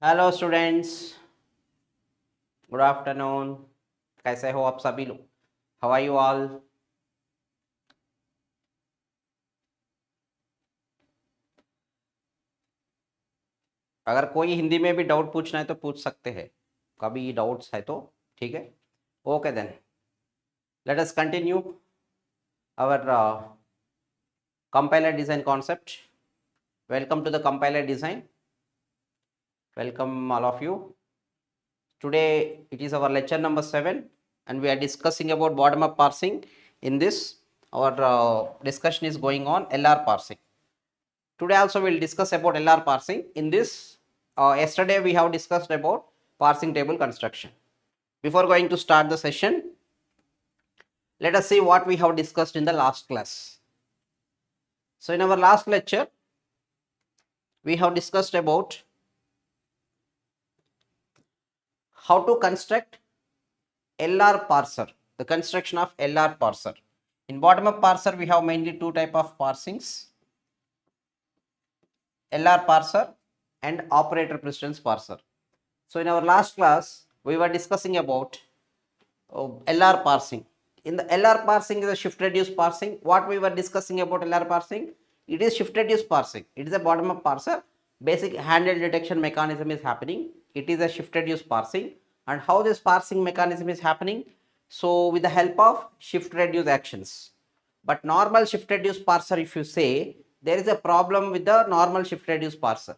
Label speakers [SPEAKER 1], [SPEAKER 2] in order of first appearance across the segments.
[SPEAKER 1] Hello students, good afternoon. कैसे हो आप सभी लोग? How are you all? अगर कोई हिंदी में भी डाउट पूछना है तो पूछ सकते हैं, कभी डाउट्स है तो। ठीक है, okay then let us continue our compiler design concept. Welcome to the compiler design. Welcome all of you. Today it is our lecture number 7 and we are discussing about bottom up parsing. In this our discussion is going on LR parsing. Today also we will discuss about LR parsing. In this yesterday we have discussed about parsing table construction. Before going to start the session, let us see what we have discussed in the last class. So in our last lecture we have discussed about how to construct LR parser, the construction of LR parser. In bottom up parser we have mainly two type of parsings, LR parser and operator precedence parser. So in our last class we were discussing about LR parsing. In the LR parsing is a shift reduce parsing. What we were discussing about LR parsing? It is shift reduce parsing. It is a bottom up parser. Basic handle detection mechanism is happening. It is a shift reduce parsing. And how this parsing mechanism is happening? So with the help of shift reduce actions. But normal shift reduce parser, if you say, there is a problem with the normal shift reduce parser.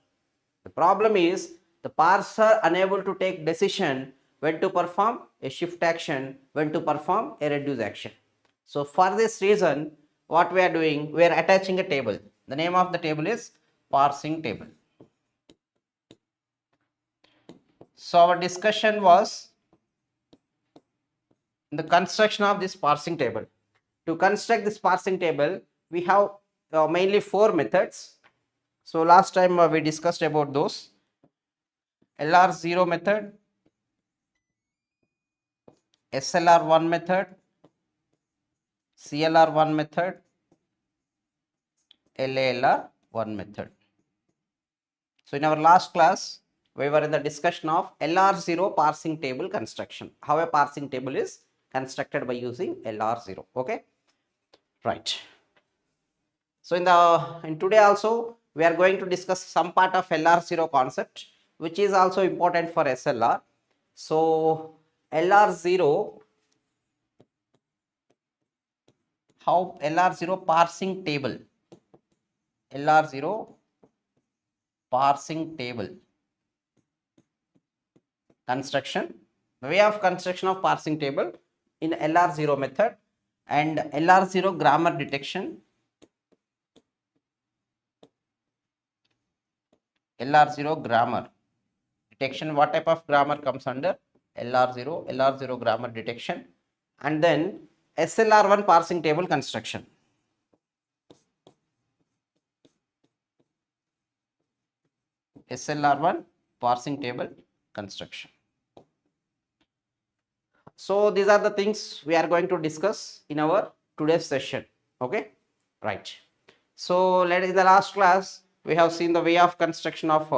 [SPEAKER 1] The problem is the parser unable to take decision when to perform a shift action, when to perform a reduce action. So for this reason, what we are doing, we are attaching a table. The name of the table is parsing table. So our discussion was the construction of this parsing table. To construct this parsing table, we have mainly four methods. So last time we discussed about those. LR0 method, SLR1 method, CLR1 method, LALR1 method. So in our last class, we were in the discussion of LR0 parsing table construction. How a parsing table is constructed by using LR0. Okay, right. So in today also we are going to discuss some part of LR0 concept, which is also important for SLR. So LR0, how LR0 parsing table, LR0 parsing table construction, the way of construction of parsing table in LR0 method and LR0 grammar detection, LR0 grammar detection. What type of grammar comes under LR0 grammar detection, and then SLR1 parsing table construction. SLR1 parsing table construction. So these are the things we are going to discuss in our today's session. Okay, right. So in the last class we have seen the way of construction of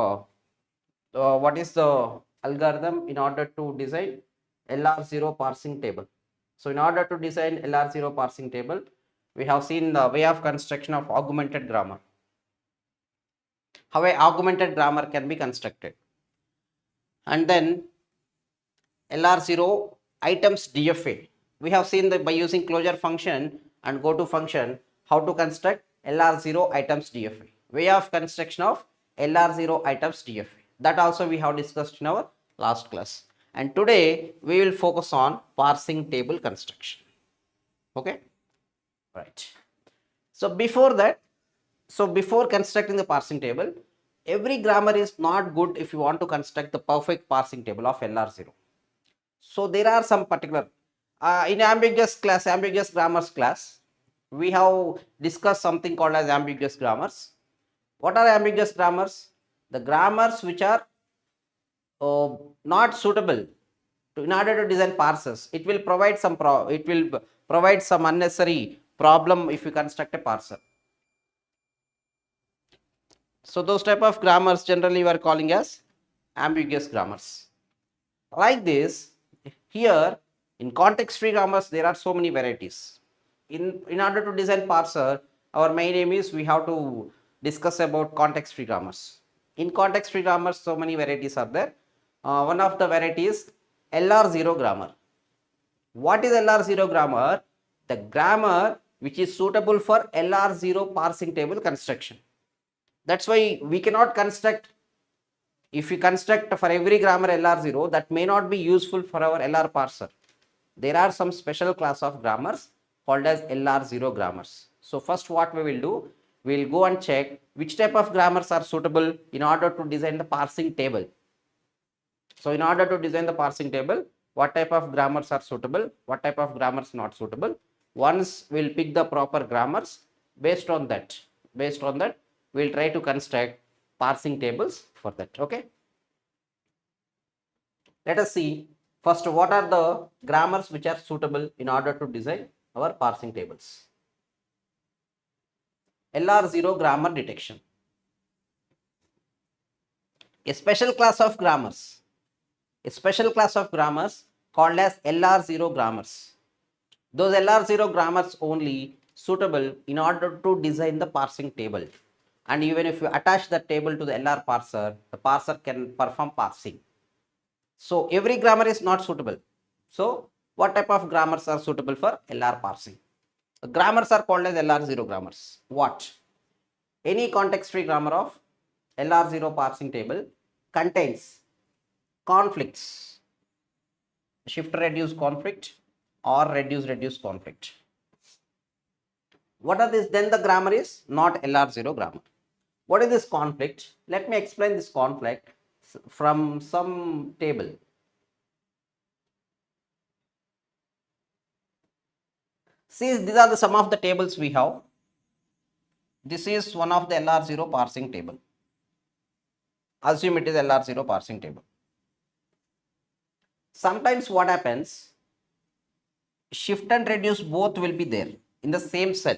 [SPEAKER 1] what is the algorithm in order to design LR0 parsing table. So in order to design LR0 parsing table, we have seen the way of construction of augmented grammar. How a augmented grammar can be constructed, and then LR0 items DFA. We have seen that by using closure function and goto function, how to construct LR0 items DFA. Way of construction of LR0 items DFA. That also we have discussed in our last class. And today we will focus on parsing table construction. Okay, right. So before that, before constructing the parsing table, every grammar is not good if you want to construct the perfect parsing table of LR0. So there are some particular in ambiguous grammars class, we have discussed something called as ambiguous grammars. What are ambiguous grammars? The grammars which are not suitable in order to design parsers. It will provide some unnecessary problem if you construct a parser. So those type of grammars generally we are calling as ambiguous grammars. Like this, here in context-free grammars, there are so many varieties. In order to design parser, our main aim is we have to discuss about context-free grammars. In context-free grammars, so many varieties are there. One of the varieties LR0 grammar. What is LR0 grammar? The grammar which is suitable for LR0 parsing table construction. That's why we cannot construct, if we construct for every grammar LR0, that may not be useful for our LR parser. There are some special class of grammars called as LR0 grammars. So first what we will do, we will go and check which type of grammars are suitable in order to design the parsing table. So in order to design the parsing table, what type of grammars are suitable, what type of grammars not suitable. Once we'll pick the proper grammars, based on that, we'll try to construct parsing tables for that. Okay. Let us see first what are the grammars which are suitable in order to design our parsing tables. LR0 grammar detection. A special class of grammars called as LR0 grammars. Those LR0 grammars only suitable in order to design the parsing table. And even if you attach the table to the LR parser, the parser can perform parsing. So every grammar is not suitable. So what type of grammars are suitable for LR parsing? The grammars are called as LR0 grammars. What? Any context-free grammar of LR0 parsing table contains conflicts, shift reduce conflict or reduce conflict. What are this? Then the grammar is not LR0 grammar. What is this conflict? Let me explain this conflict from some table. See, these are the some of the tables we have. This is one of the LR0 parsing table. Assume it is LR0 parsing table. Sometimes what happens, shift and reduce both will be there in the same cell.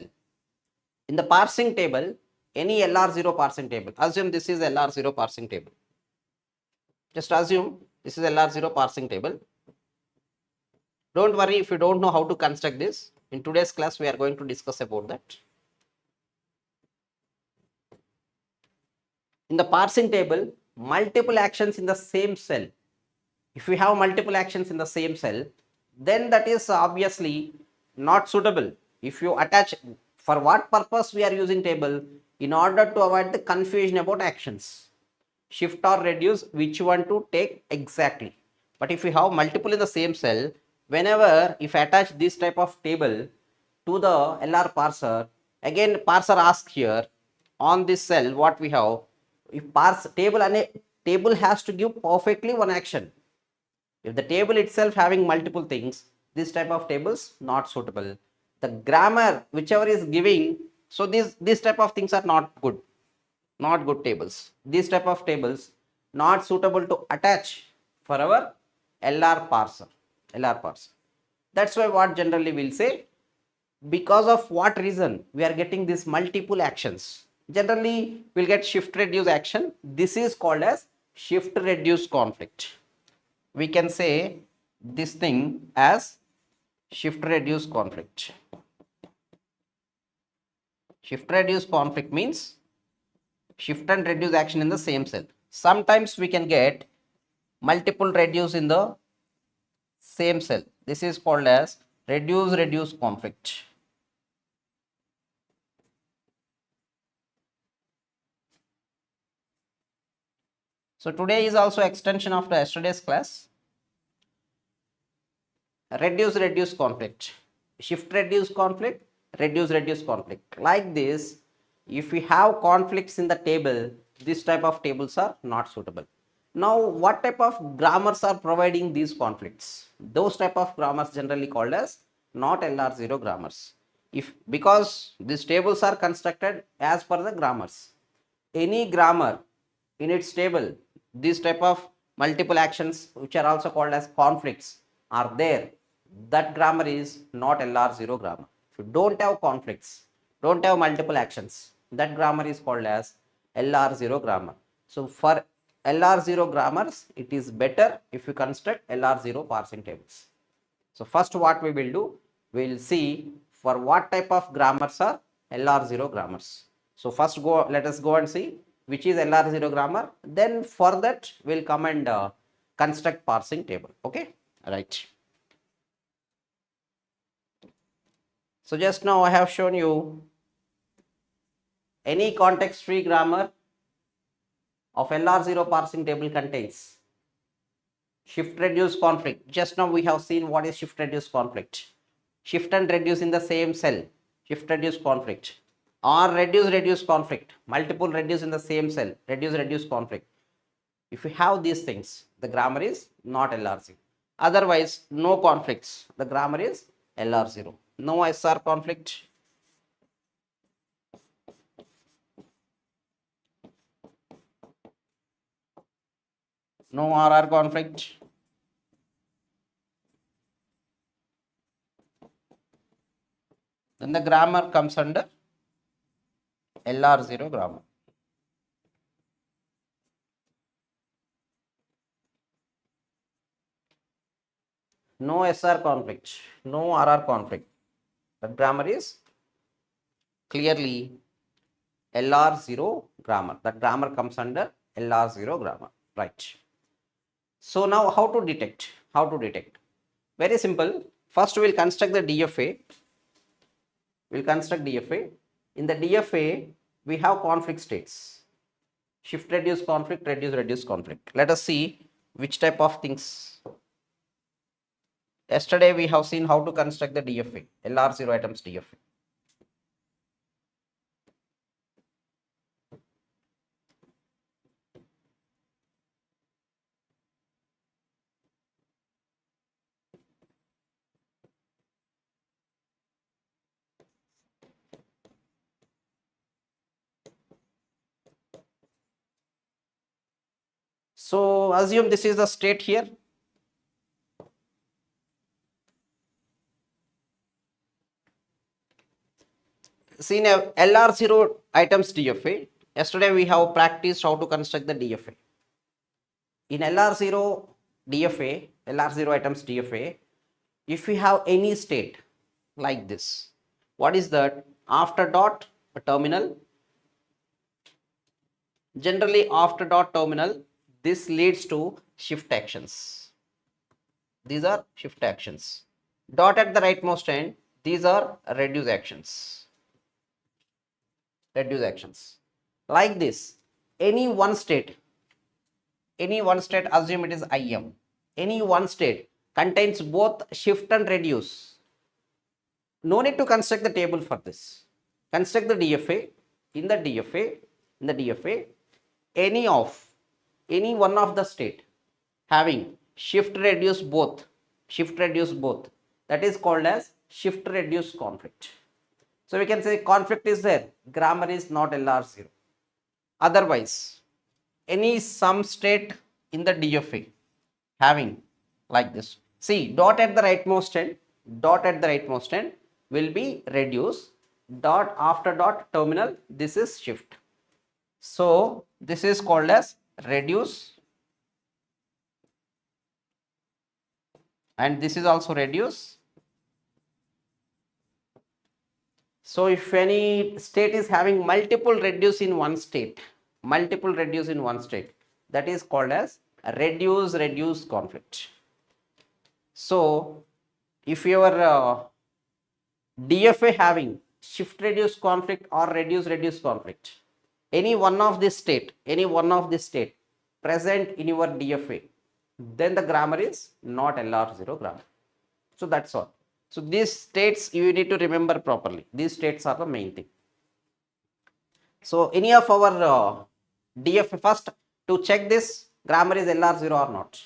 [SPEAKER 1] In the parsing table, any LR0 parsing table, assume this is LR0 parsing table. Just assume this is LR0 parsing table. Don't worry if you don't know how to construct this. In today's class, we are going to discuss about that. In the parsing table, multiple actions in the same cell. If we have multiple actions in the same cell, then that is obviously not suitable. If you attach, for what purpose we are using table? In order to avoid the confusion about actions. Shift or reduce, which one to take exactly. But if we have multiple in the same cell, whenever if I attach this type of table to the LR parser, again parser asks here on this cell what we have. If parse table and a table has to give perfectly one action. If the table itself having multiple things, this type of tables not suitable. The grammar whichever is giving, so these type of things are not good tables. These type of tables not suitable to attach for our LR parser. That's why what generally we'll say, because of what reason we are getting these multiple actions. Generally we'll get shift reduce action. This is called as shift reduce conflict. We can say this thing as shift reduce conflict. Shift reduce conflict means shift and reduce action in the same cell. Sometimes we can get multiple reduce in the same cell. This is called as reduce conflict. So today is also extension of the yesterday's class. Reduce conflict, shift reduce conflict, reduce conflict. Like this, if we have conflicts in the table, this type of tables are not suitable. Now what type of grammars are providing these conflicts? Those type of grammars generally called as not LR0 grammars. Because these tables are constructed as per the grammars. Any grammar in its table, this type of multiple actions which are also called as conflicts are there, that grammar is not LR0 grammar. If you don't have conflicts, don't have multiple actions, that grammar is called as LR0 grammar. So for LR0 grammars, it is better if you construct LR0 parsing tables. So first what we will do, we will see for what type of grammars are LR0 grammars. So first let us go and see which is LR0 grammar. Then for that we'll come and construct parsing table. Okay, right. So just now I have shown you any context free grammar of LR0 parsing table contains shift reduce conflict. Just now we have seen what is shift reduce conflict. Shift and reduce in the same cell, shift reduce conflict, or reduce conflict, multiple reduce in the same cell, reduce conflict. If you have these things, the grammar is not LR0. Otherwise, no conflicts, the grammar is LR0. No SR conflict, no RR conflict, then the grammar comes under LR0 grammar. No SR conflict, no RR conflict. The grammar is clearly LR0 grammar. That grammar comes under LR0 grammar, right? So now how to detect? How to detect? Very simple. First we will construct the DFA. We will construct DFA. In the DFA, we have conflict states. Shift reduce conflict, reduce conflict. Let us see which type of things. Yesterday we have seen how to construct the DFA, LR0 items DFA. So assume this is the state here. See now LR0 items DFA. Yesterday we have practiced how to construct the DFA. In LR0 DFA, LR0 items DFA, if we have any state like this, what is that? After dot a terminal. Generally after dot terminal, this leads to shift actions. These are shift actions. Dot at the rightmost end, these are reduce actions. Reduce actions. Like this, any one state, assume it is IM. Any one state contains both shift and reduce. No need to construct the table for this. Construct the DFA. In the DFA, any one of the state having shift reduce both, that is called as shift reduce conflict. So we can say conflict is there, grammar is not LR0. Otherwise, any some state in the DFA having like this, see dot at the rightmost end will be reduce, dot after dot terminal, this is shift. So this is called as reduce, and this is also reduce. So if any state is having multiple reduce in one state, that is called as reduce conflict. So if your DFA having shift reduce conflict or reduce conflict, any one of this state present in your DFA, then the grammar is not LR0 grammar. So that's all. So these states you need to remember properly. These states are the main thing. So any of our DFA, first to check this grammar is LR0 or not.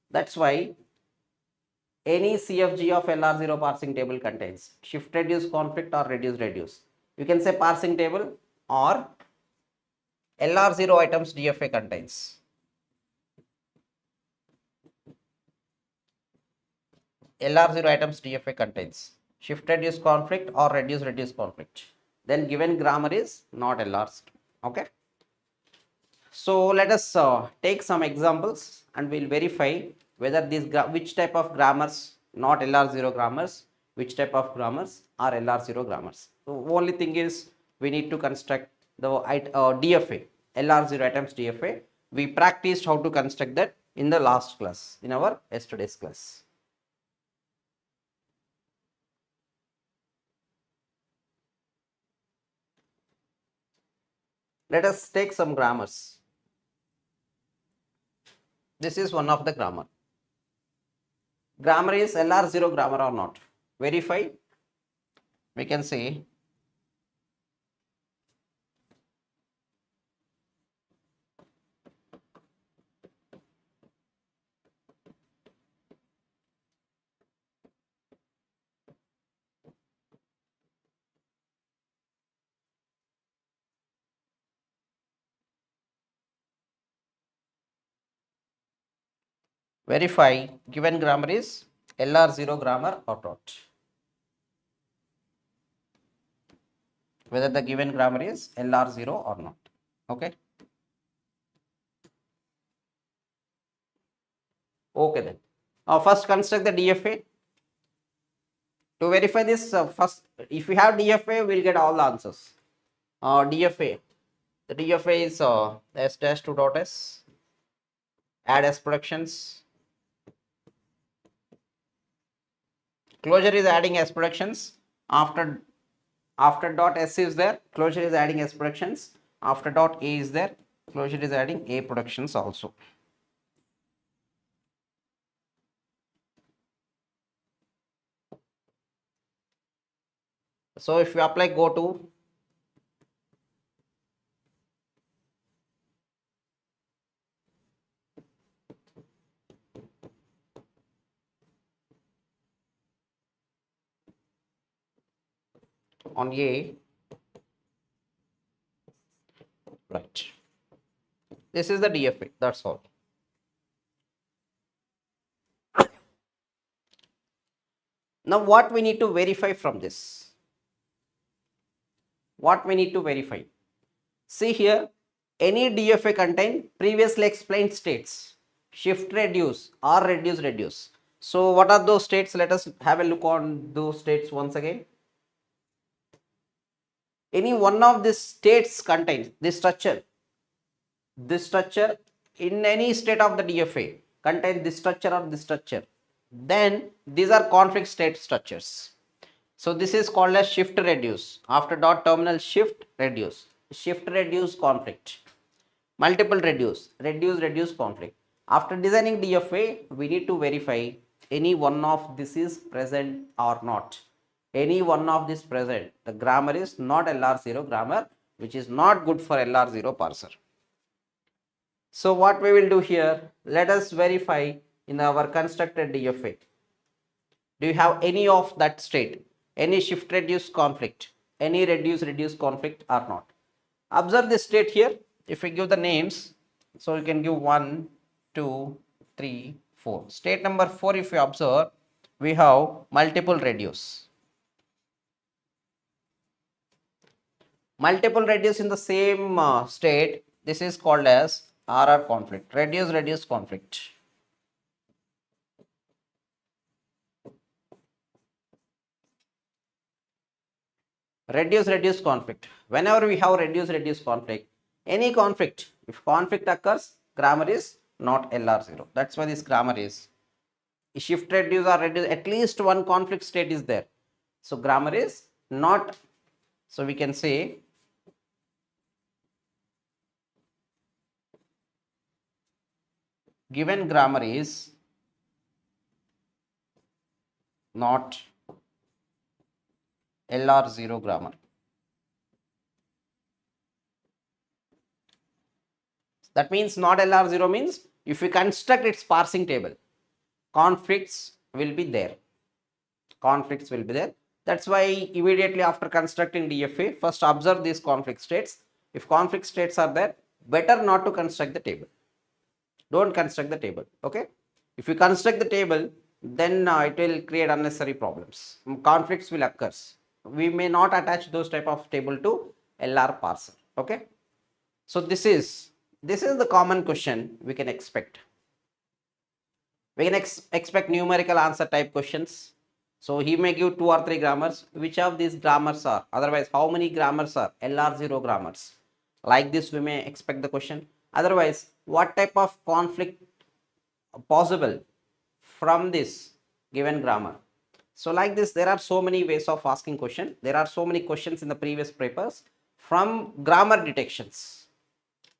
[SPEAKER 1] That's why any CFG of LR0 parsing table contains shift reduce conflict or reduce. You can say parsing table or LR0 items DFA contains. LR0 items DFA contains shift reduce conflict or reduce conflict. Then given grammar is not LR0. Okay. So let us take some examples and we'll verify whether these which type of grammars, not LR0 grammars, which type of grammars are LR0 grammars. So only thing is we need to construct the DFA, LR0 items DFA. We practiced how to construct that in the last class, in our yesterday's class. Let us take some grammars. This is one of the grammar. Grammar is LR0 grammar or not. Verify. We can say verify given grammar is LR0 grammar or not. Whether the given grammar is LR0 or not. Okay. Okay then. First construct the DFA. To verify this, first if we have DFA, we'll get all the answers. DFA. The DFA is s dash 2 dot s. Add s productions. Closure is adding s productions. After dot s is there, closure is adding s productions. After dot a is there, closure is adding a productions also. So if you apply go to on A, right, this is the DFA, that's all. Now what we need to verify from this? What we need to verify? See here, any DFA contain previously explained states, shift reduce or reduce reduce. So what are those states? Let us have a look on those states once again. Any one of these states contains this structure in any state of the DFA contain this structure or this structure, then these are conflict state structures. So this is called as shift reduce. After dot terminal shift reduce conflict, multiple reduce reduce conflict. After designing DFA, we need to verify any one of this is present or not. Any one of this present, the grammar is not LR0 grammar, which is not good for LR0 parser. So what we will do here, let us verify in our constructed DFA. Do you have any of that state? Any shift reduce conflict, any reduce conflict or not? Observe this state here. If we give the names, so you can give 1, 2, 3, 4. State number 4, if you observe, we have multiple reduce. Multiple reduce in the same state, this is called as RR conflict, reduce conflict. Reduce conflict. Whenever we have reduce conflict, any conflict, if conflict occurs, grammar is not LR0. That's why this grammar is shift reduce or reduce, at least one conflict state is there. So grammar is not, so we can say given grammar is not LR0 grammar. That means not LR0 means if we construct its parsing table, conflicts will be there. Conflicts will be there. That's why immediately after constructing DFA, first observe these conflict states. If conflict states are there, better not to construct the table. Don't construct the table. Okay. If you construct the table, then it will create unnecessary problems. Conflicts will occur. We may not attach those type of table to LR parser. Okay. So this is this is the common question we can expect. We can expect numerical answer type questions. So he may give 2 or 3 grammars. Which of these grammars are? Otherwise, how many grammars are LR0 grammars? Like this, we may expect the question. Otherwise, what type of conflict possible from this given grammar? So like this, there are so many ways of asking question. There are so many questions in the previous papers from grammar detections.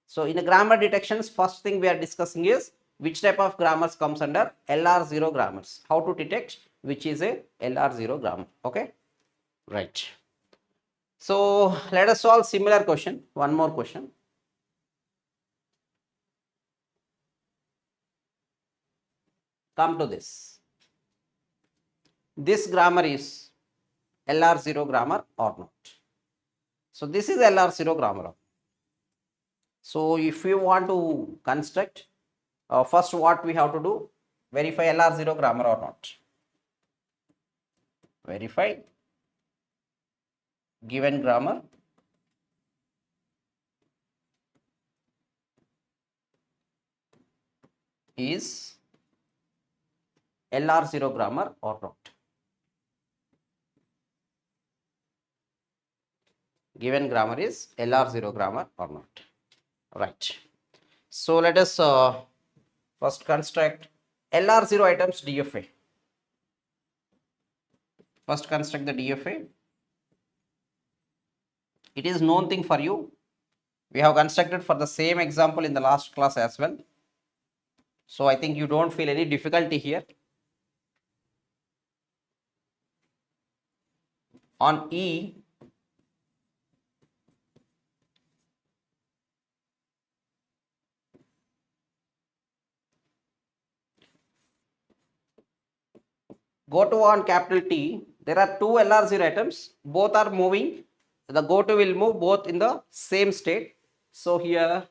[SPEAKER 1] So in the grammar detections, first thing we are discussing is which type of grammars comes under LR0 grammars. How to detect which is a LR0 grammar. Okay, right. So let us solve similar question. One more question. Come to this. This grammar is LR0 grammar or not? So this is LR0 grammar. So if you want to construct, first what we have to do, verify LR0 grammar or not. Verify given grammar is LR0 grammar or not. Given grammar is LR0 grammar or not. Right. So let us first construct LR0 items DFA. First construct the DFA. It is known thing for you. We have constructed for the same example in the last class as well. So I think you don't feel any difficulty here. On E, go to on capital T, there are two LR0 items, both are moving. The go to will move both in the same state. So here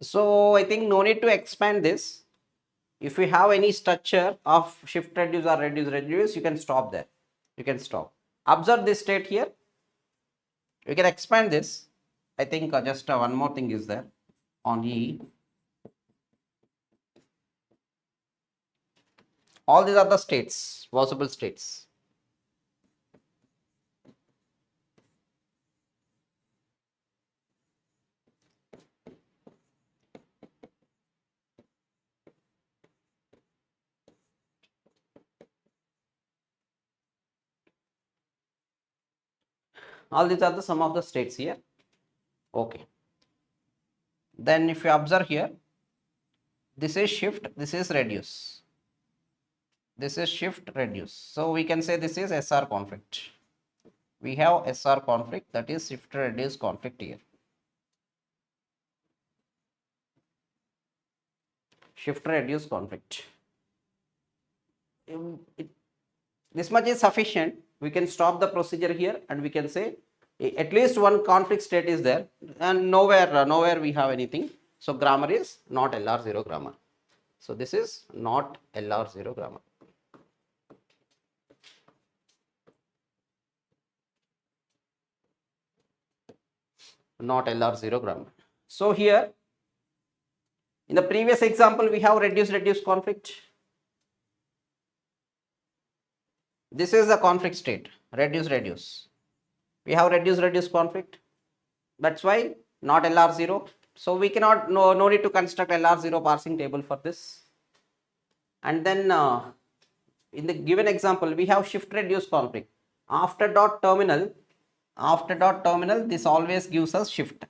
[SPEAKER 1] so I think no need to expand this. If you have any structure of shift reduce or reduce reduce, you can stop there. You can stop. Observe this state here. You can expand this. I think just one more thing is there on E. All these are the states, possible states. All these are the sum of the states here. Okay. Then if you observe here, this is shift, this is reduce. This is shift reduce. So we can say this is SR conflict. We have SR conflict, that is shift reduce conflict here. Shift reduce conflict. This much is sufficient. We can stop the procedure here and we can say at least one conflict state is there, and nowhere we have anything. So grammar is not LR0 grammar. So this is not LR0 grammar. Not LR0 grammar. So here in the previous example we have reduce conflict. This is the conflict state, reduce, reduce. We have reduce, reduce conflict. That's why not LR0. So we cannot, no need to construct LR0 parsing table for this. And then in the given example, we have shift reduce conflict. After dot terminal, this always gives us shift.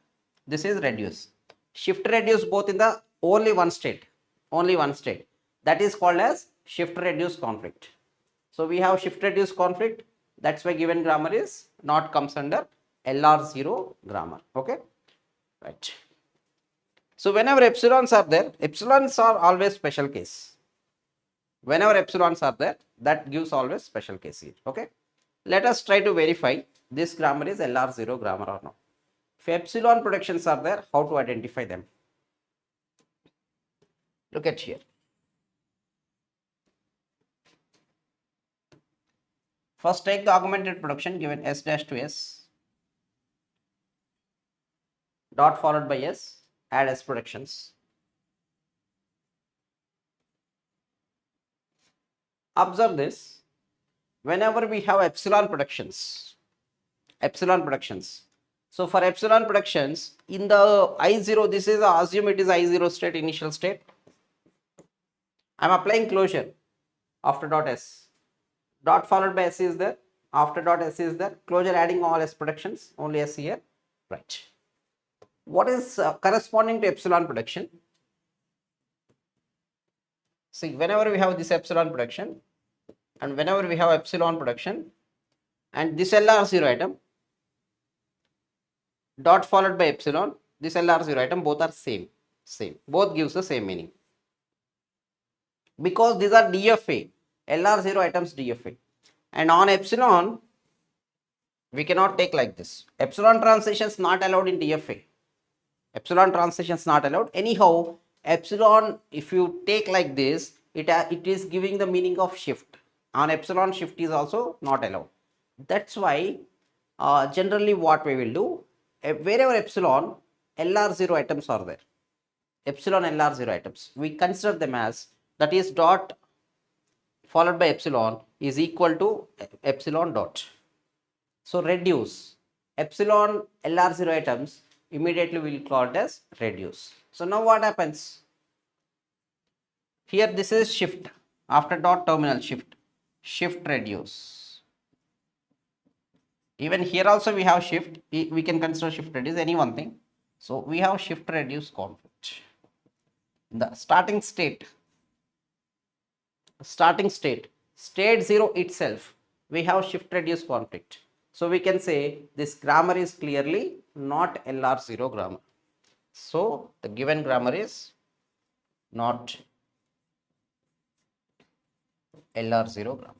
[SPEAKER 1] This is reduce. Shift reduce both in the only one state. That is called as shift reduce conflict. So we have shift reduce conflict. That's why given grammar is not comes under LR0 grammar. Okay, right. So whenever epsilons are there, epsilons are always special case. Whenever epsilons are there, that gives always special case here. Okay, let us try to verify this grammar is LR0 grammar or not. If epsilon projections are there, how to identify them? Look at here. First take the augmented production given S dash to S, dot followed by S, add S productions. Observe this, whenever we have epsilon productions. So for epsilon productions, in the I0, this is, assume it is I0 state, initial state. I am applying closure after dot S. Dot followed by S is there, after dot S is there, closure adding all S productions, only S here, right. What is corresponding to epsilon production? See, whenever we have this epsilon production and whenever we have epsilon production and this LR0 item, dot followed by epsilon, this LR0 item, both are same, both gives the same meaning. Because these are DFA, LR0 items DFA, and on epsilon we cannot take like this. Epsilon transitions not allowed in DFA. Epsilon transitions not allowed. Anyhow, epsilon, if you take like this, it is giving the meaning of shift. On epsilon, shift is also not allowed. That's why generally what we will do, wherever epsilon LR0 items are there, epsilon LR0 items, we consider them as, that is dot followed by epsilon is equal to epsilon dot. So reduce epsilon LR0 items, immediately we will call it as reduce. So now what happens? Here this is shift, after dot terminal shift reduce. Even here also we have shift, we can consider shift reduce, any one thing. So we have shift reduce conflict. The starting state, state 0 itself, we have shift reduce conflict. So we can say this grammar is clearly not LR0 grammar. So the given grammar is not LR0 grammar.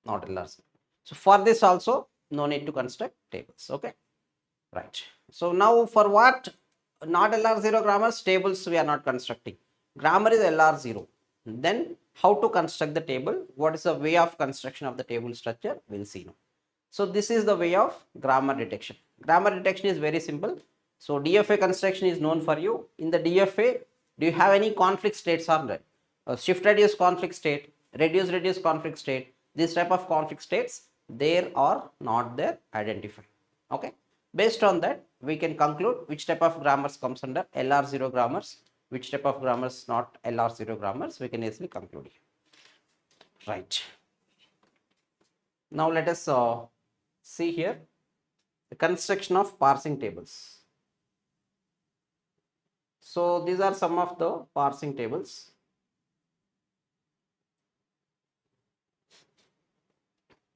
[SPEAKER 1] Not LR0. So for this also no need to construct tables. Okay, right. So now for what not LR0 grammars, tables we are not constructing. Grammar is LR0. Then how to construct the table? What is the way of construction of the table structure? We'll see now. So this is the way of grammar detection. Grammar detection is very simple. So DFA construction is known for you. In the DFA, do you have any conflict states or not? Shift reduce conflict state, reduce conflict state, this type of conflict states, there or not there, identify. Okay. Based on that, we can conclude which type of grammars comes under LR0 grammars, which type of grammars not LR0 grammars, we can easily conclude here. Right. Now let us see here the construction of parsing tables. So these are some of the parsing tables.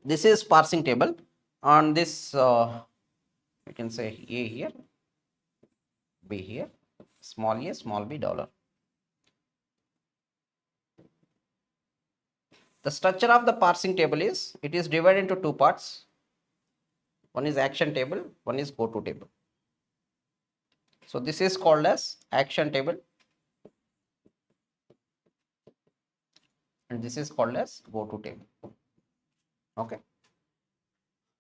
[SPEAKER 1] This is parsing table. On this we can say A here, B here, small a, small b, dollar. The structure of the parsing table is, it is divided into two parts. One is action table, one is go to table. So this is called as action table and this is called as go to table. Okay.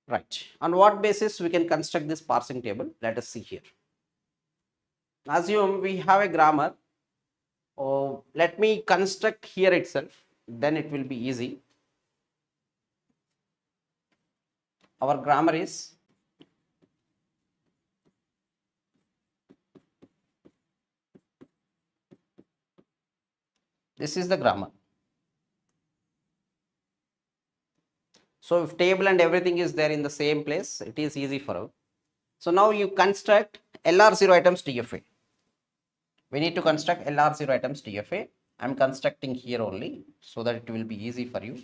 [SPEAKER 1] Right. On what basis we can construct this parsing table? Let us see here. Assume we have a grammar. Oh, let me construct here itself, then it will be easy. Our grammar is this is the grammar. So if table and everything is there in the same place, it is easy for us. So now you construct LR0 items DFA. We need to construct LR0 items DFA. I'm constructing here only so that it will be easy for you.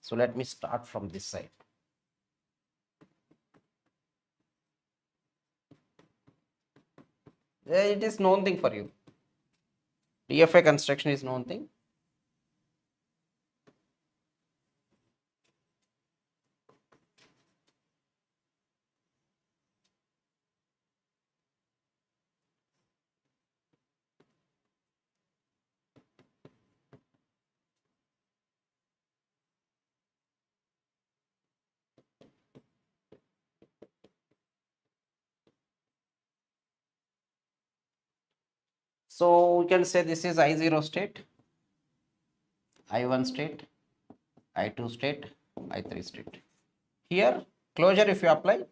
[SPEAKER 1] So let me start from this side. It is known thing for you. DFA construction is known thing. So we can say this is I0 state, I1 state, I2 state, I3 state. Here closure if you apply,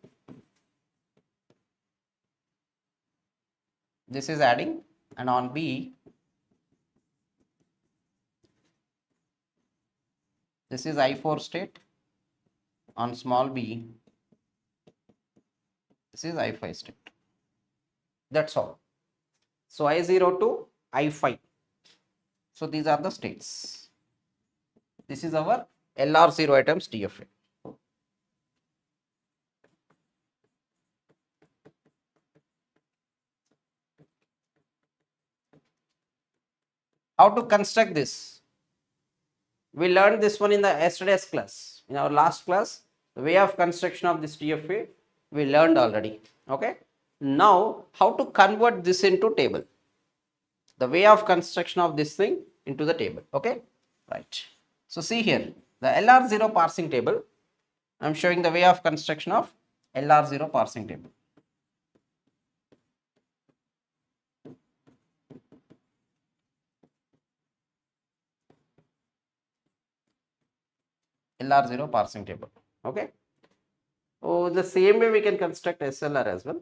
[SPEAKER 1] this is adding, and on B this is I4 state, on small b this is I5 state. That's all. So I0 to I5. So these are the states. This is our LR0 items DFA. How to construct this? We learned this one in the yesterday's class. In our last class, the way of construction of this DFA we learned already. Okay. Now, how to convert this into table? The way of construction of this thing into the table. Okay. Right. So see here, the LR0 parsing table. I am showing the way of construction of LR0 parsing table. LR0 parsing table. Okay. Oh, the same way we can construct SLR as well.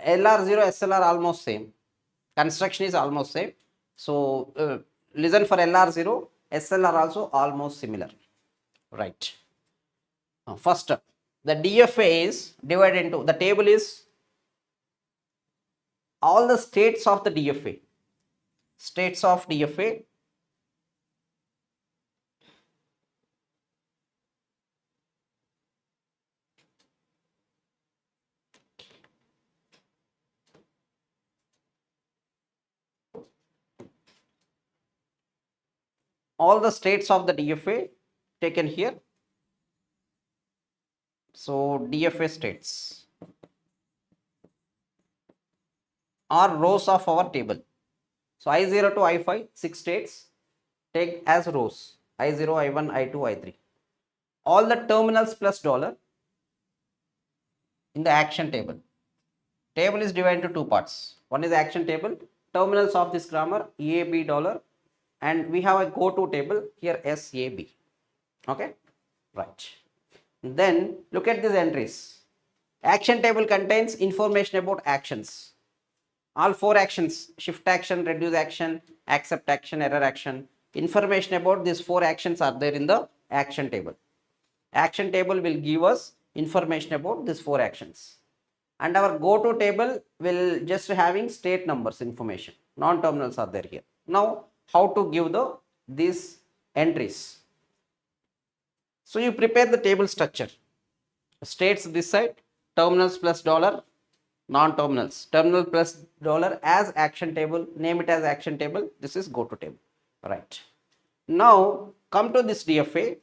[SPEAKER 1] LR0, SLR almost same. Construction is almost same. So listen for LR0, SLR also almost similar. Right. First, the DFA is divided into, the table is all the states of the DFA. States of DFA. All the states of the DFA taken here. So DFA states are rows of our table. So I0 to I5, 6 states, take as rows. I0, I1, I2, I3. All the terminals plus dollar in the action table. Table is divided into two parts. One is action table, terminals of this grammar, EAB dollar, and we have a go-to table here, SAB. Okay, right. Then look at these entries. Action table contains information about actions. All 4 actions: shift action, reduce action, accept action, error action. Information about these 4 actions are there in the action table. Action table will give us information about these 4 actions. And our go-to table will just having state numbers information. Non-terminals are there here. Now, how to give these entries? So you prepare the table structure. States this side, terminals plus dollar, non-terminals. Terminal plus dollar as action table, name it as action table. This is go-to table. Right. Now come to this DFA.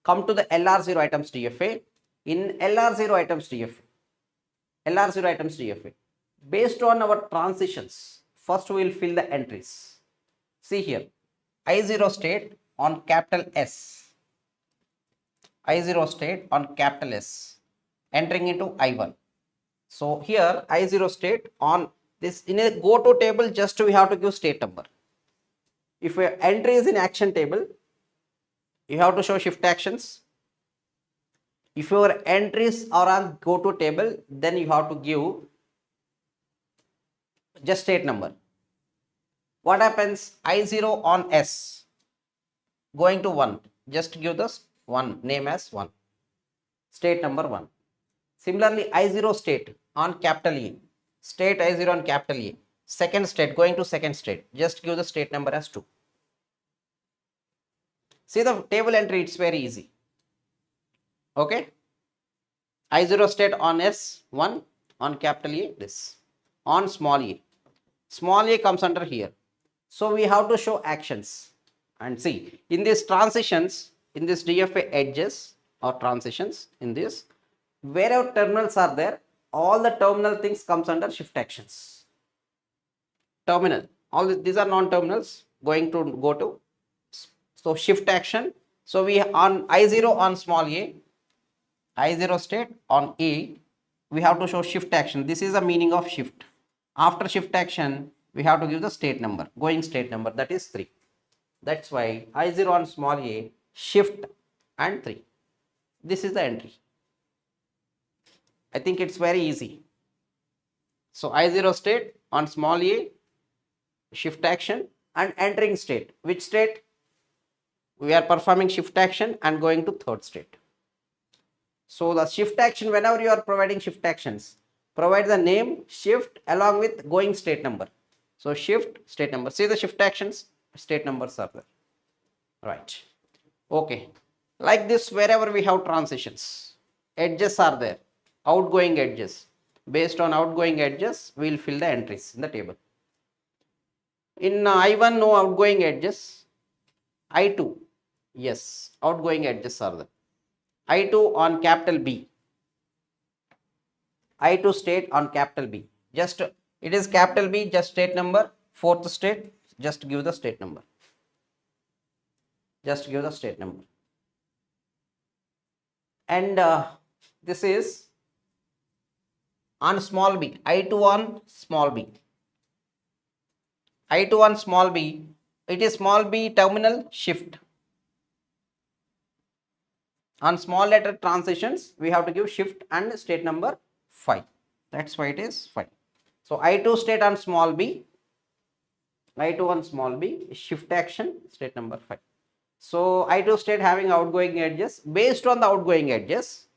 [SPEAKER 1] Come to the LR0 items DFA. In LR0 items DFA, based on our transitions, first we will fill the entries. See here, I0 state on capital S. I0 state on capital S. entering into I1. So here I0 state on this, in a go to table, just we have to give state number. If your entry is in action table, you have to show shift actions. If your entries are on go to table, then you have to give just state number. What happens? I0 on S going to 1, just give this 1, name as 1, state number 1. Similarly, I0 state on capital E, state I0 on capital E, second state going to second state, just give the state number as 2. See the table entry, it's very easy. Okay. I0 state on S 1, on capital E this, on small e. Small a comes under here. So we have to show actions. And see, in these transitions, in this DFA edges or transitions, in this, wherever terminals are there, all the terminal things comes under shift actions. Terminal, all these are non-terminals going to go to, so shift action. So we on I0 on small a, I0 state on A, we have to show shift action. This is the meaning of shift. After shift action, we have to give the state number, going state number, that is 3. That's why I0 on small a, shift and 3. This is the entry. I think it's very easy. So I0 state on small a, shift action, and entering state. Which state? We are performing shift action and going to third state. So the shift action, whenever you are providing shift actions, provide the name, shift along with going state number. So shift, state number. See the shift actions, state numbers are there. Right. Okay. Like this, wherever we have transitions, edges are there, outgoing edges. Based on outgoing edges, we will fill the entries in the table. In I1, no outgoing edges. I2, yes, outgoing edges are there. I2 on capital B. I2 state on capital B. Just it is capital B, just state number, fourth state, just give the state number. Just give the state number. And this is on small b, I2 on small b. I2 on small b, it is small b terminal shift. On small letter transitions, we have to give shift and state number 5. That's why it is 5. So I2 state on small b, I2 on small b, shift action, state number 5. So I2 state having outgoing edges. Based on the outgoing edges,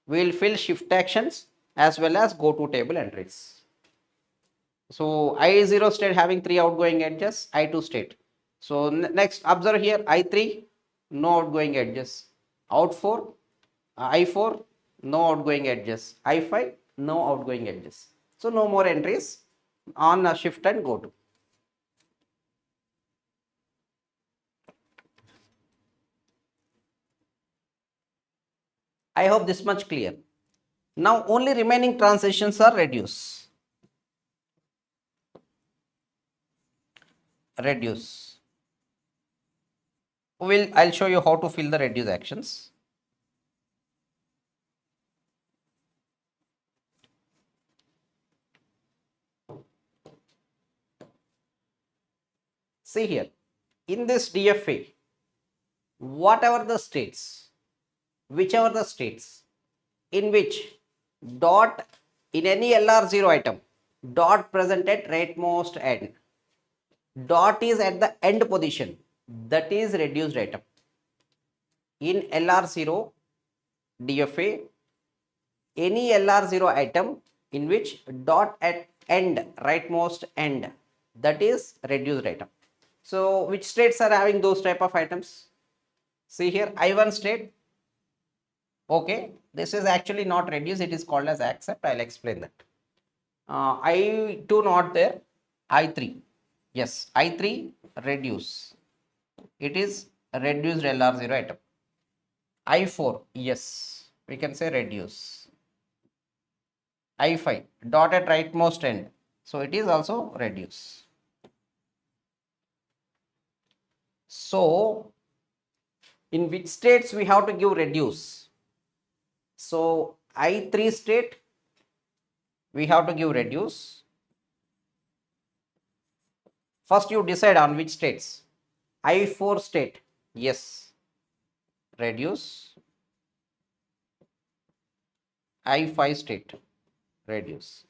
[SPEAKER 1] we will fill shift actions as well as go to table entries. So I0 state having 3 outgoing edges, I2 state. So next observe here, I3, no outgoing edges. Out4, I4, no outgoing edges. I5, no outgoing edges. So no more entries on a shift and go to. I hope this much clear. Now only remaining transitions are reduce. Reduce. I'll show you how to fill the reduce actions. See here, in this DFA, whatever the states, whichever the states in which dot in any LR0 item, dot present at rightmost end, dot is at the end position, that is reduced item. In LR0 DFA, any LR0 item in which dot at end, rightmost end, that is reduced item. So which states are having those type of items? See here, I1 state. Okay, this is actually not reduce, it is called as accept. I'll explain that. I2 not there, I3. Yes, I3 reduce. It is a reduced LR0 item. I4, yes, we can say reduce. I5, dot at rightmost end. So it is also reduce. So in which states we have to give reduce? So I3 state, we have to give reduce. First you decide on which states. I4 state, yes, reduce. I5 state, reduce.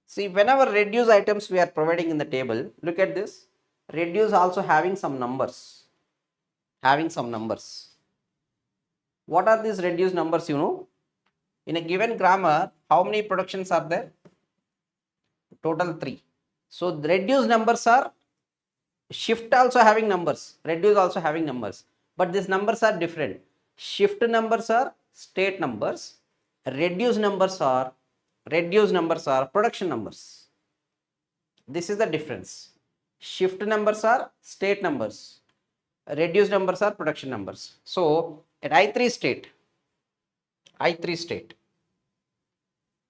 [SPEAKER 1] See, whenever reduce items we are providing in the table, look at this. Reduce also having some numbers. Having some numbers. What are these reduced numbers, you know? In a given grammar, how many productions are there? Total 3. So the reduced numbers are shift also having numbers, reduce also having numbers, but these numbers are different. Shift numbers are state numbers, reduced numbers are production numbers. This is the difference. Shift numbers are state numbers, reduced numbers are production numbers. So at I3 state,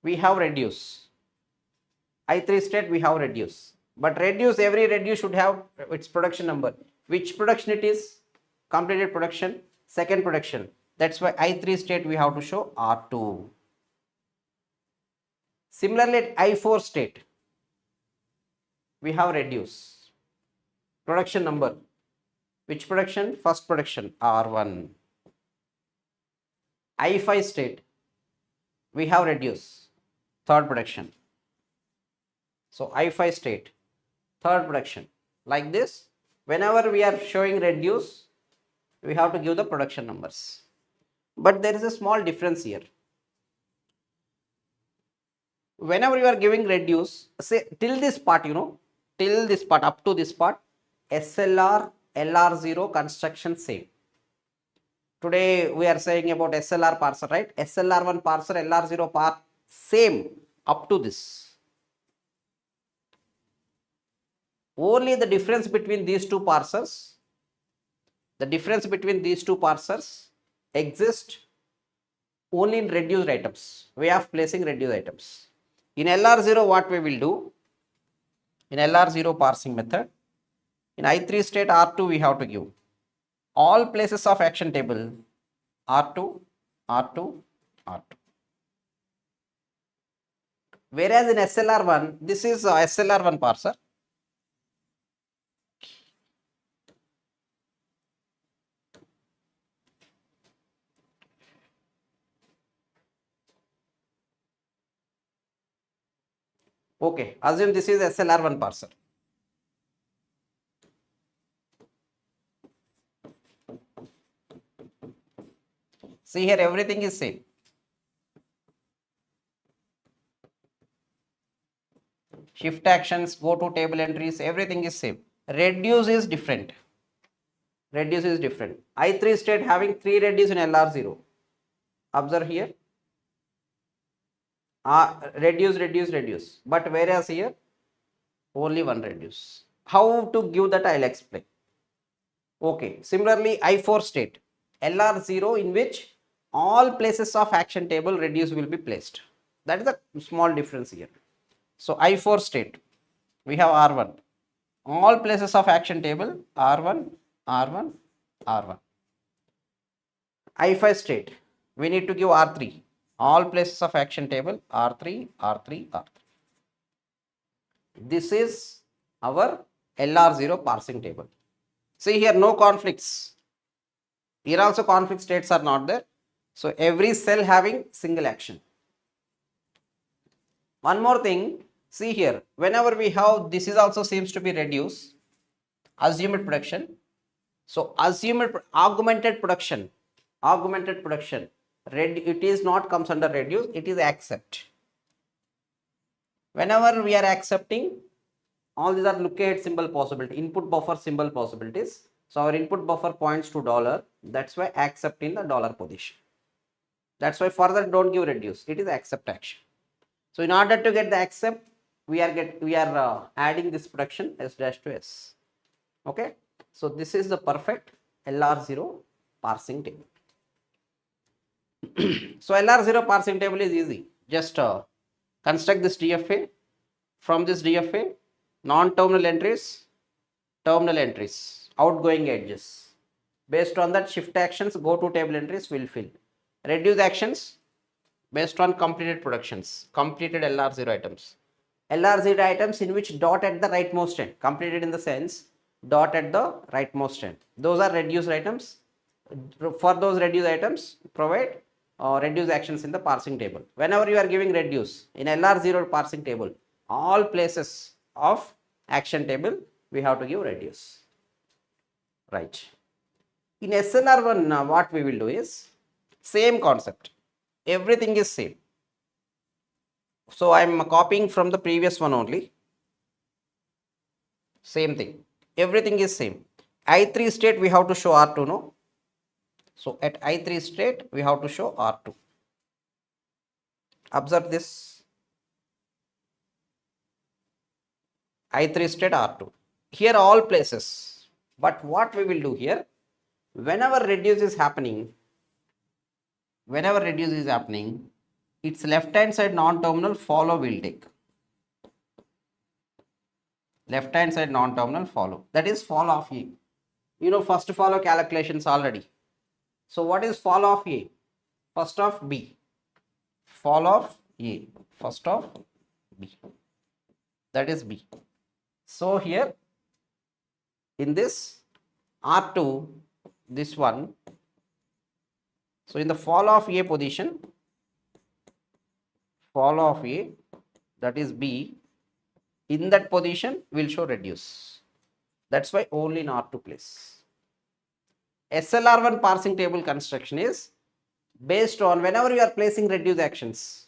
[SPEAKER 1] we have reduce. I3 state we have reduce, but reduce, every reduce should have its production number. Which production it is? Completed production, second production. That's why I3 state we have to show R2. Similarly at I4 state, we have reduce. Production number. Which production? First production, R1. I5 state, we have reduce. Third production. So I5 state, third production. Like this, whenever we are showing reduce, we have to give the production numbers. But there is a small difference here. Whenever you are giving reduce, say till this part, you know, till this part, up to this part, SLR, LR0 construction same. Today we are saying about SLR parser, right? SLR1 parser, LR0 part same up to this. Only the difference between these two parsers, exist only in reduced items. Way of placing reduced items. In LR0, what we will do? In LR0 parsing method, in I3 state R2 we have to give all places of action table R2, R2, R2. Whereas in SLR1, this is SLR1 parser. Okay, assume this is SLR1 parser. See here, everything is same. Shift actions, go to table entries, everything is same. Reduce is different. I3 state having 3 reduce in LR0. Observe here. Reduce. But whereas here, only one reduce. How to give that I'll explain. Okay. Similarly, I4 state, LR0 in which all places of action table reduce will be placed. That is the small difference here. So I4 state, we have R1. All places of action table R1, R1, R1. I5 state, we need to give R3. All places of action table R3, R3, R3. This is our LR0 parsing table. See here, no conflicts. Here also conflict states are not there. So every cell having single action. One more thing, see here, whenever we have, this is also seems to be reduced, assumed production. So assumed augmented production, it is not comes under reduce, it is accept. Whenever we are accepting, all these are locate symbol possibility, input buffer symbol possibilities. So our input buffer points to $. That's why accept in the $. Position. That's why further don't give reduce. It is accept action. So in order to get the accept, we are adding this production S dash to S. Okay. So this is the perfect LR0 parsing table. So LR0 parsing table is easy. Just construct this DFA. From this DFA, non-terminal entries, terminal entries, outgoing edges. Based on that, shift actions, go to table entries will fill. Reduce actions, based on completed productions, completed LR0 items. LR0 items in which dot at the rightmost end, completed in the sense dot at the rightmost end. Those are reduced items. For those reduced items, provide reduce actions in the parsing table. Whenever you are giving reduce in LR0 parsing table, all places of action table we have to give reduce. Right. In SLR1, what we will do is same concept. Everything is same. So I am copying from the previous one only. Same thing. Everything is same. I3 state we have to show R2, no? So at I3 state we have to show R2. Observe this. I3 state R2. Here all places. But what we will do here, whenever reduce is happening, its left hand side non-terminal follow will take. Left hand side non-terminal follow. That is follow of A. You know first follow calculations already. So what is follow of A? First of B. Follow of A. First of B. That is B. So here in this R2, this one. So in the follow of A position, follow of A, that is B, in that position will show reduce. That's why only in R2 place. SLR1 parsing table construction is based on whenever you are placing reduce actions.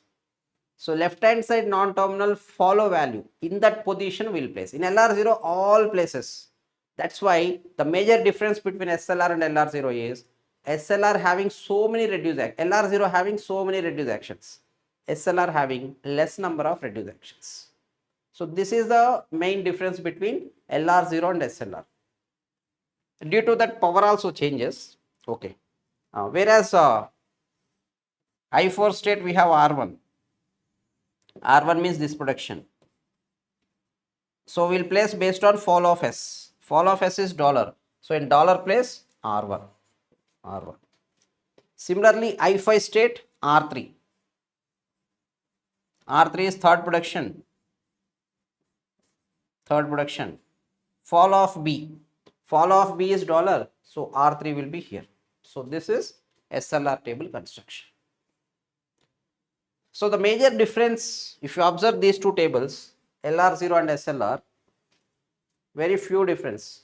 [SPEAKER 1] So left hand side non-terminal follow value in that position will place. In LR0 all places. That's why the major difference between SLR and LR0 is SLR having so many reduce actions, LR0 having so many reduce actions, SLR having less number of reduce actions. So this is the main difference between LR0 and SLR. Due to that power also changes. Okay. Whereas I4 state we have R1. R1 means this production. So we'll place based on follow of S. Follow of S is dollar. So in dollar place R1. R1. Similarly, I5 state R3. R3 is third production. Third production. Follow of B. Follow of B is dollar. So R3 will be here. So this is SLR table construction. So the major difference, if you observe these two tables, LR0 and SLR, very few difference.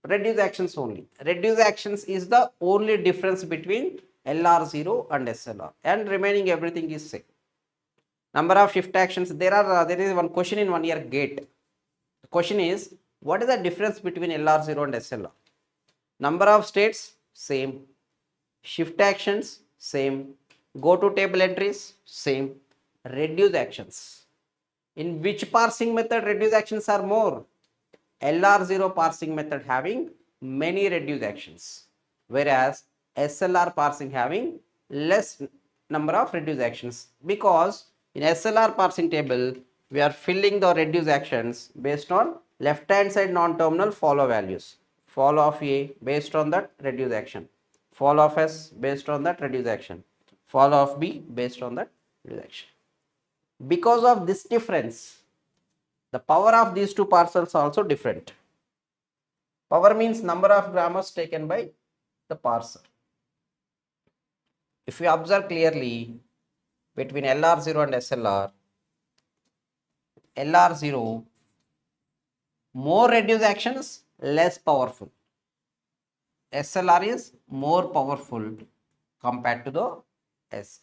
[SPEAKER 1] Reduce actions only. Reduce actions is the only difference between LR0 and SLR, and remaining everything is same. Number of shift actions, there is one question in 1 year GATE. The question is, what is the difference between LR0 and SLR? Number of states, same. Shift actions, same. Go to table entries, same. Reduce actions. In which parsing method reduce actions are more? LR0 parsing method having many reduce actions, whereas SLR parsing having less number of reduce actions, because in SLR parsing table we are filling the reduce actions based on left hand side non-terminal follow values. Follow of A based on that reduce action. Follow of S based on that reduce action. Follow of B based on that reduce action. Because of this difference, the power of these two parcels also different. Power means number of grammars taken by the parser. If you observe clearly between LR0 and SLR, LR0 more reduce actions, less powerful. SLR is more powerful compared to the S.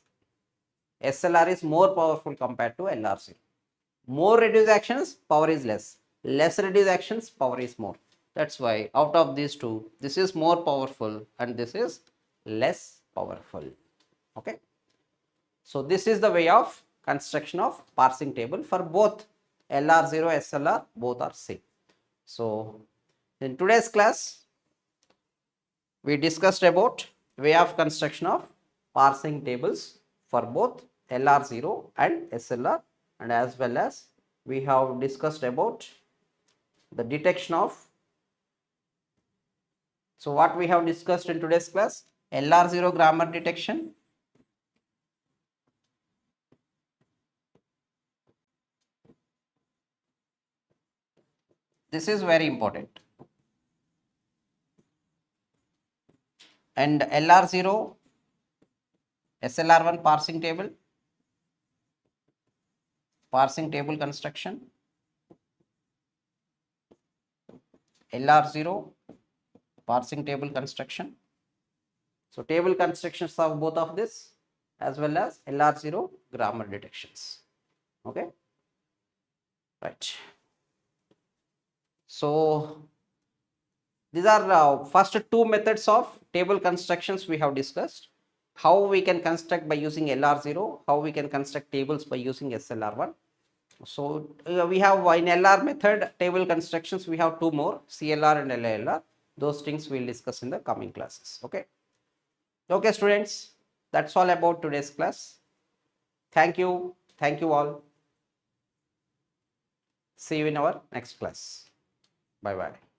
[SPEAKER 1] SLR is more powerful compared to LR0. More reduce actions, power is less. Less reduce actions, power is more. That's why out of these two, this is more powerful and this is less powerful. Okay. So this is the way of construction of parsing table for both LR0, SLR, both are same. So in today's class, we discussed about way of construction of parsing tables for both LR0 and SLR, and as well as we have discussed about the detection of. So what we have discussed in today's class? LR0 grammar detection, This is very important. And LR0, SLR1 parsing table construction, LR0 parsing table construction. So table constructions of both of this as well as LR0 grammar detections. Okay, right. So these are first two methods of table constructions we have discussed. How we can construct by using LR0, how we can construct tables by using SLR1. So we have in LR method table constructions, we have two more, CLR and LLR. Those things we will discuss in the coming classes. Okay. Okay, students, that's all about today's class. Thank you all. See you in our next class. Bye bye.